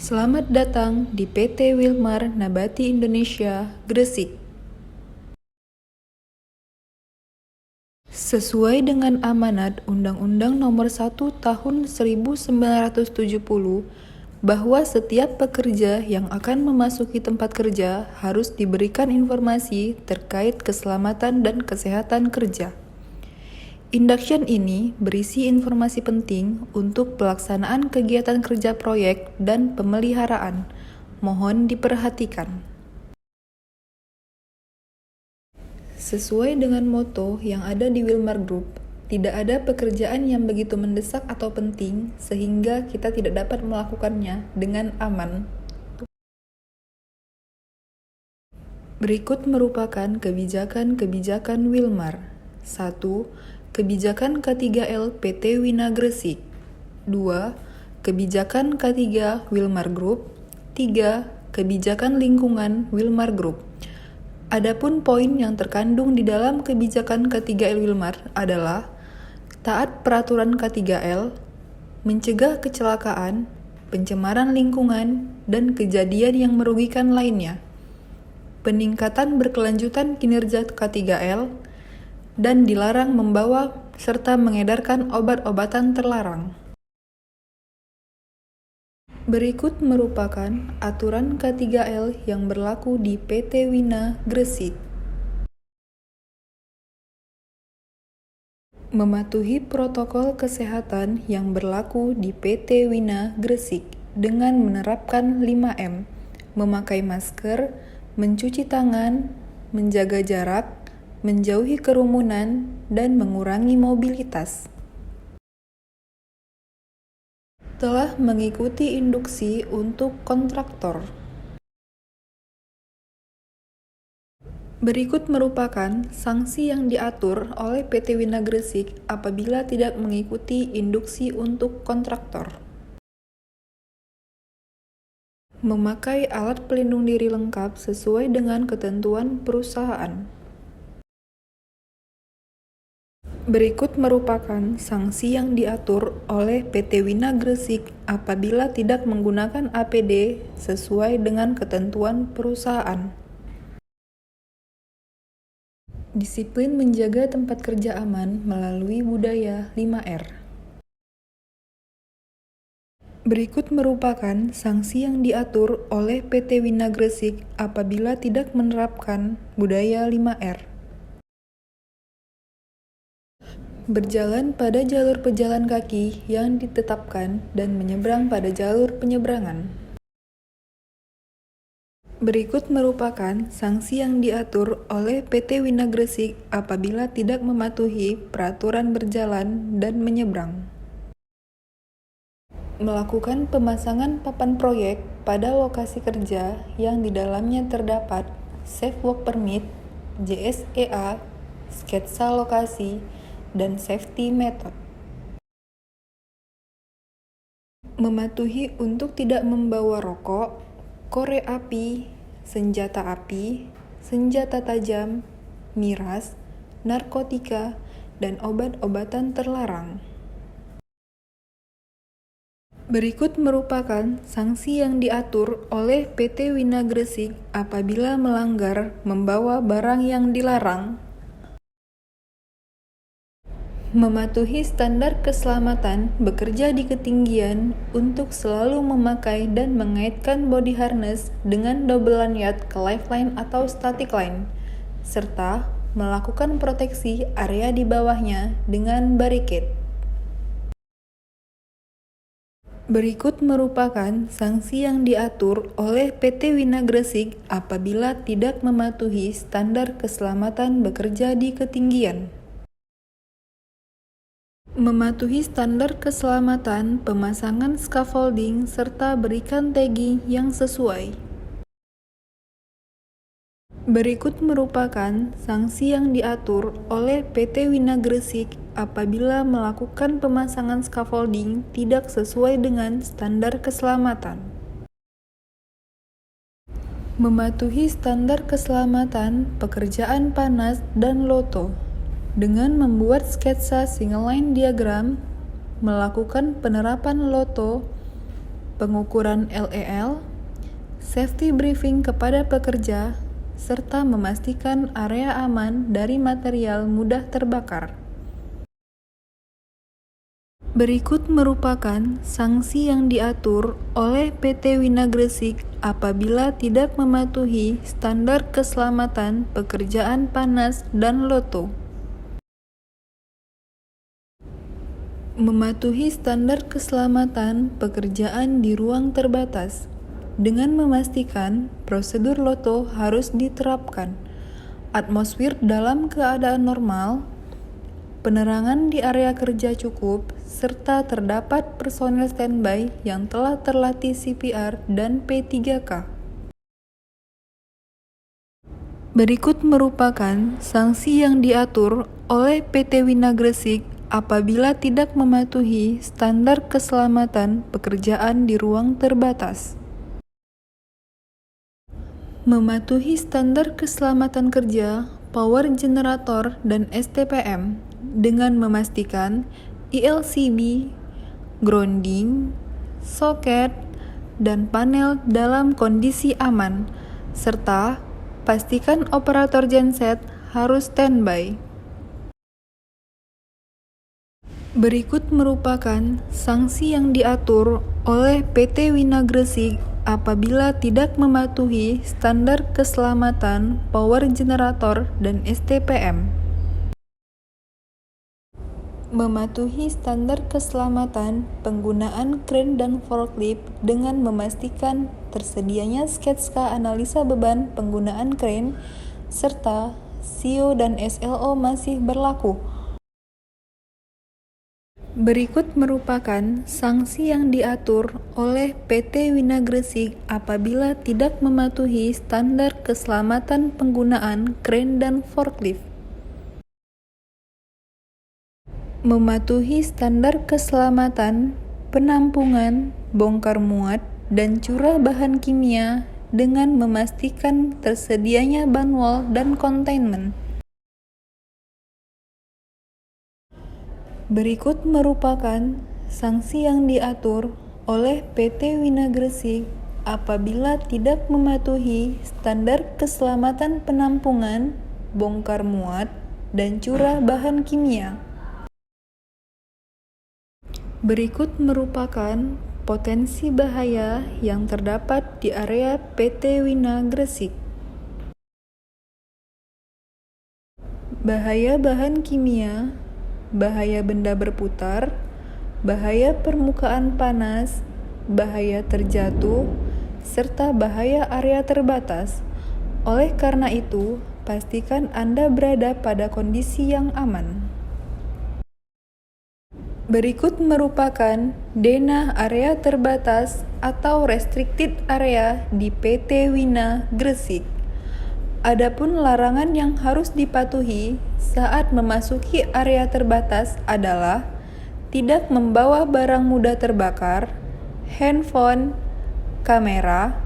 Selamat datang di PT Wilmar Nabati Indonesia, Gresik. Sesuai dengan amanat Undang-Undang Nomor 1 Tahun 1970 bahwa setiap pekerja yang akan memasuki tempat kerja harus diberikan informasi terkait keselamatan dan kesehatan kerja. Induction ini berisi informasi penting untuk pelaksanaan kegiatan kerja proyek dan pemeliharaan. Mohon diperhatikan. Sesuai dengan moto yang ada di Wilmar Group, tidak ada pekerjaan yang begitu mendesak atau penting sehingga kita tidak dapat melakukannya dengan aman. Berikut merupakan kebijakan-kebijakan Wilmar. 1. Kebijakan K3L PT Wina Gresik. 2. Kebijakan K3 Wilmar Group. 3. Kebijakan Lingkungan Wilmar Group. Adapun poin yang terkandung di dalam kebijakan K3L Wilmar adalah taat peraturan K3L, mencegah kecelakaan, pencemaran lingkungan, dan kejadian yang merugikan lainnya, peningkatan berkelanjutan kinerja K3L, dan dilarang membawa serta mengedarkan obat-obatan terlarang. Berikut merupakan aturan K3L yang berlaku di PT Wina Gresik. Mematuhi protokol kesehatan yang berlaku di PT Wina Gresik dengan menerapkan 5M, memakai masker, mencuci tangan, menjaga jarak, menjauhi kerumunan, dan mengurangi mobilitas. Telah mengikuti induksi untuk kontraktor. Berikut merupakan sanksi yang diatur oleh PT Wina Gresik apabila tidak mengikuti induksi untuk kontraktor. Memakai alat pelindung diri lengkap sesuai dengan ketentuan perusahaan. Berikut merupakan sanksi yang diatur oleh PT Wina Gresik apabila tidak menggunakan APD sesuai dengan ketentuan perusahaan. Disiplin menjaga tempat kerja aman melalui budaya 5R. Berikut merupakan sanksi yang diatur oleh PT Wina Gresik apabila tidak menerapkan budaya 5R. Berjalan pada jalur pejalan kaki yang ditetapkan dan menyeberang pada jalur penyeberangan. Berikut merupakan sanksi yang diatur oleh PT Wina Gresik apabila tidak mematuhi peraturan berjalan dan menyeberang. Melakukan pemasangan papan proyek pada lokasi kerja yang di dalamnya terdapat Safe Work Permit, JSEA, sketsa lokasi, dan safety method. Mematuhi untuk tidak membawa rokok, korek api, senjata tajam, miras, narkotika, dan obat-obatan terlarang. Berikut merupakan sanksi yang diatur oleh PT Wina Gresik apabila melanggar membawa barang yang dilarang. Mematuhi standar keselamatan bekerja di ketinggian untuk selalu memakai dan mengaitkan body harness dengan double lanyard ke lifeline atau static line, serta melakukan proteksi area di bawahnya dengan barricade. Berikut merupakan sanksi yang diatur oleh PT Wina Gresik apabila tidak mematuhi standar keselamatan bekerja di ketinggian. Mematuhi standar keselamatan pemasangan scaffolding serta berikan tagging yang sesuai. Berikut merupakan sanksi yang diatur oleh PT Wina Gresik apabila melakukan pemasangan scaffolding tidak sesuai dengan standar keselamatan. Mematuhi standar keselamatan pekerjaan panas dan loto dengan membuat sketsa single line diagram, melakukan penerapan loto, pengukuran LEL, safety briefing kepada pekerja, serta memastikan area aman dari material mudah terbakar. Berikut merupakan sanksi yang diatur oleh PT Wina Gresik apabila tidak mematuhi standar keselamatan pekerjaan panas dan loto. Mematuhi standar keselamatan pekerjaan di ruang terbatas dengan memastikan prosedur loto harus diterapkan, atmosfer dalam keadaan normal, penerangan di area kerja cukup, serta terdapat personel standby yang telah terlatih CPR dan P3K. Berikut merupakan sanksi yang diatur oleh PT Wina Gresik apabila tidak mematuhi standar keselamatan pekerjaan di ruang terbatas. Mematuhi standar keselamatan kerja, power generator, dan STPM dengan memastikan ILCB, grounding, soket, dan panel dalam kondisi aman, serta pastikan operator genset harus standby. Berikut merupakan sanksi yang diatur oleh PT Wina Gresik apabila tidak mematuhi standar keselamatan power generator dan STPM. Mematuhi standar keselamatan penggunaan kren dan forklift dengan memastikan tersedianya sketsa analisa beban penggunaan kren serta SIO dan SLO masih berlaku. Berikut merupakan sanksi yang diatur oleh PT Wina Gresik apabila tidak mematuhi standar keselamatan penggunaan kren dan forklift. Mematuhi standar keselamatan penampungan, bongkar muat, dan curah bahan kimia dengan memastikan tersedianya banwall dan containment. Berikut merupakan sanksi yang diatur oleh PT Wina Gresik apabila tidak mematuhi standar keselamatan penampungan, bongkar muat, dan curah bahan kimia. Berikut merupakan potensi bahaya yang terdapat di area PT Wina Gresik. Bahaya bahan kimia, bahaya benda berputar, bahaya permukaan panas, bahaya terjatuh, serta bahaya area terbatas. Oleh karena itu, pastikan Anda berada pada kondisi yang aman. Berikut merupakan denah area terbatas atau restricted area di PT Wina Gresik. Adapun larangan yang harus dipatuhi saat memasuki area terbatas adalah tidak membawa barang mudah terbakar, handphone, kamera,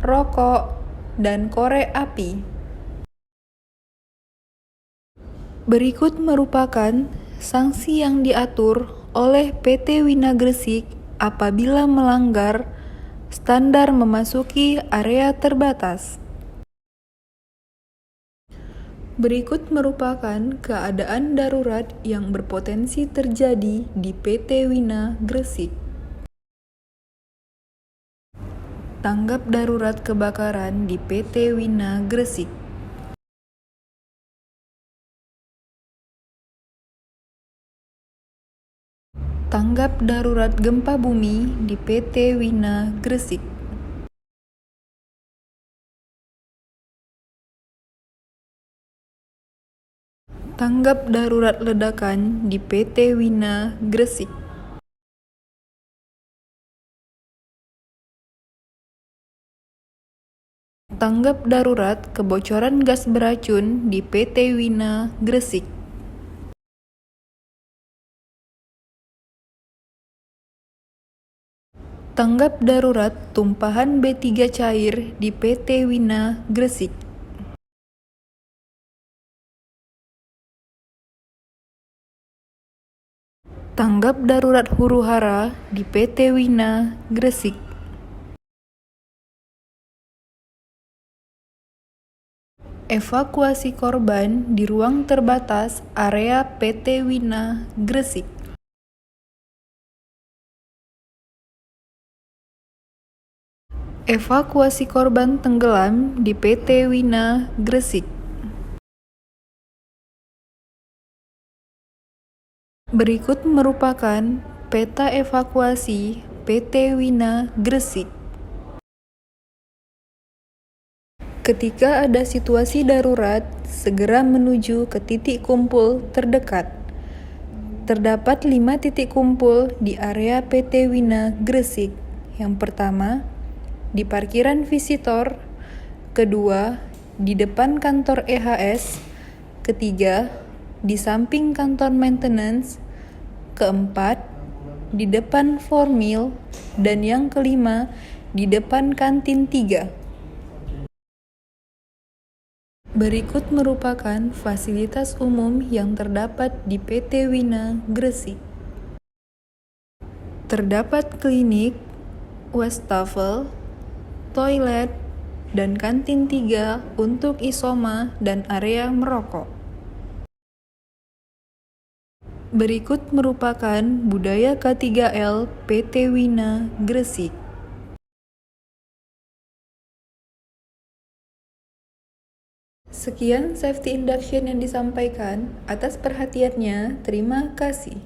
rokok, dan korek api. Berikut merupakan sanksi yang diatur oleh PT Wina Gresik apabila melanggar standar memasuki area terbatas. Berikut merupakan keadaan darurat yang berpotensi terjadi di PT Wina Gresik. Tanggap darurat kebakaran di PT Wina Gresik. Tanggap darurat gempa bumi di PT Wina Gresik. Tanggap darurat ledakan di PT Wina Gresik. Tanggap darurat kebocoran gas beracun di PT Wina Gresik. Tanggap darurat tumpahan B3 cair di PT Wina Gresik. Tanggap darurat huru-hara di PT Wina Gresik. Evakuasi korban di ruang terbatas area PT Wina Gresik. Evakuasi korban tenggelam di PT Wina Gresik. Berikut merupakan peta evakuasi PT Wina Gresik. Ketika ada situasi darurat, segera menuju ke titik kumpul terdekat. Terdapat 5 titik kumpul di area PT Wina Gresik. Yang pertama, di parkiran visitor. Kedua, di depan kantor EHS. Ketiga, di samping kantor maintenance. Keempat, di depan formil. Dan yang kelima, di depan kantin 3. Berikut merupakan fasilitas umum yang terdapat di PT Wina Gresik. Terdapat klinik, wastafel, toilet, dan kantin 3 untuk isoma dan area merokok. Berikut merupakan budaya K3L PT Wina Gresik. Sekian safety induction yang disampaikan. Atas perhatiannya, terima kasih.